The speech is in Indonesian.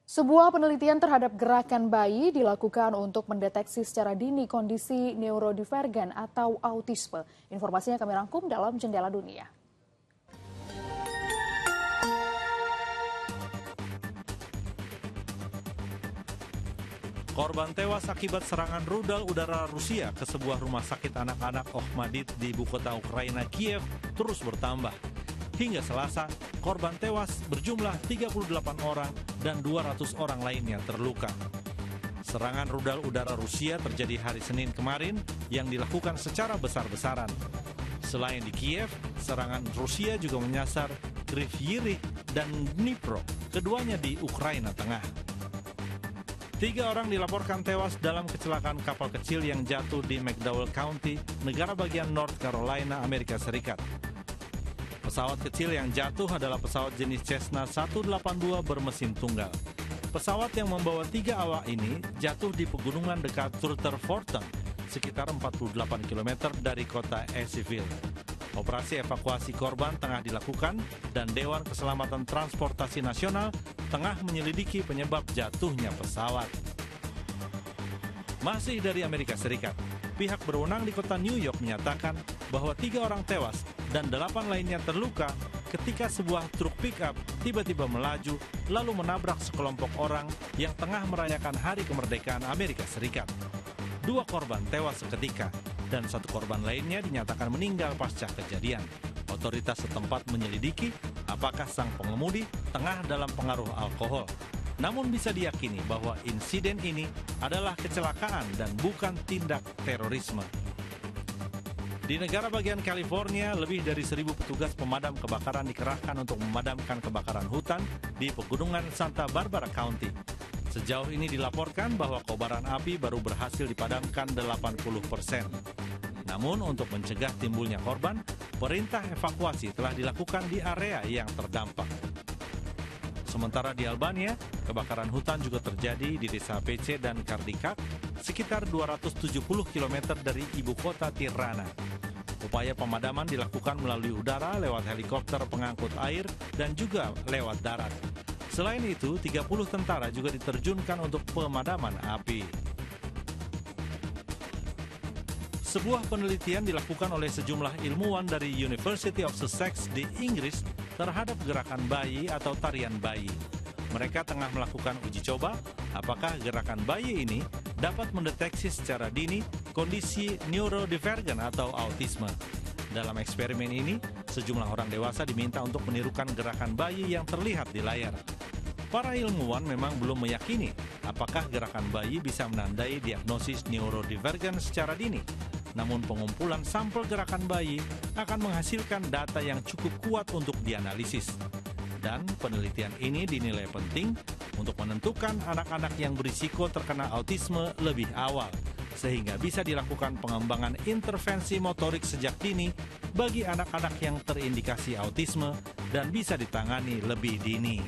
Sebuah penelitian terhadap gerakan bayi dilakukan untuk mendeteksi secara dini kondisi neurodivergen atau autisme. Informasinya kami rangkum dalam Jendela Dunia. Korban tewas akibat serangan rudal udara Rusia ke sebuah rumah sakit anak-anak Ohmadiv di ibu kota Ukraina Kiev terus bertambah. Hingga Selasa, korban tewas berjumlah 38 orang dan 200 orang lainnya terluka. Serangan rudal udara Rusia terjadi hari Senin kemarin yang dilakukan secara besar-besaran. Selain di Kiev, serangan Rusia juga menyasar Kryvyi Rih dan Dnipro, keduanya di Ukraina Tengah. 3 orang dilaporkan tewas dalam kecelakaan kapal kecil yang jatuh di McDowell County, negara bagian North Carolina, Amerika Serikat. Pesawat kecil yang jatuh adalah pesawat jenis Cessna 182 bermesin tunggal. Pesawat yang membawa 3 awak ini jatuh di pegunungan dekat Rutherford, sekitar 48 km dari kota Asheville. Operasi evakuasi korban tengah dilakukan dan Dewan Keselamatan Transportasi Nasional tengah menyelidiki penyebab jatuhnya pesawat. Masih dari Amerika Serikat, pihak berwenang di kota New York menyatakan bahwa 3 orang tewas dan 8 lainnya terluka ketika sebuah truk pick-up tiba-tiba melaju lalu menabrak sekelompok orang yang tengah merayakan Hari Kemerdekaan Amerika Serikat. 2 korban tewas seketika dan 1 korban lainnya dinyatakan meninggal pasca kejadian. Otoritas setempat menyelidiki apakah sang pengemudi tengah dalam pengaruh alkohol. Namun bisa diyakini bahwa insiden ini adalah kecelakaan dan bukan tindak terorisme. Di negara bagian California, lebih dari 1.000 petugas pemadam kebakaran dikerahkan untuk memadamkan kebakaran hutan di pegunungan Santa Barbara County. Sejauh ini dilaporkan bahwa kobaran api baru berhasil dipadamkan 80%. Namun untuk mencegah timbulnya korban, perintah evakuasi telah dilakukan di area yang terdampak. Sementara di Albania, kebakaran hutan juga terjadi di desa PC dan Kardikak, sekitar 270 km dari ibu kota Tirana. Upaya pemadaman dilakukan melalui udara lewat helikopter pengangkut air dan juga lewat darat. Selain itu, 30 tentara juga diterjunkan untuk pemadaman api. Sebuah penelitian dilakukan oleh sejumlah ilmuwan dari University of Sussex di Inggris terhadap gerakan bayi atau tarian bayi. Mereka tengah melakukan uji coba apakah gerakan bayi ini dapat mendeteksi secara dini kondisi neurodivergen atau autisme. Dalam eksperimen ini, sejumlah orang dewasa diminta untuk menirukan gerakan bayi yang terlihat di layar. Para ilmuwan memang belum meyakini apakah gerakan bayi bisa menandai diagnosis neurodivergen secara dini. Namun pengumpulan sampel gerakan bayi akan menghasilkan data yang cukup kuat untuk dianalisis. Dan penelitian ini dinilai penting untuk menentukan anak-anak yang berisiko terkena autisme lebih awal, sehingga bisa dilakukan pengembangan intervensi motorik sejak dini bagi anak-anak yang terindikasi autisme dan bisa ditangani lebih dini.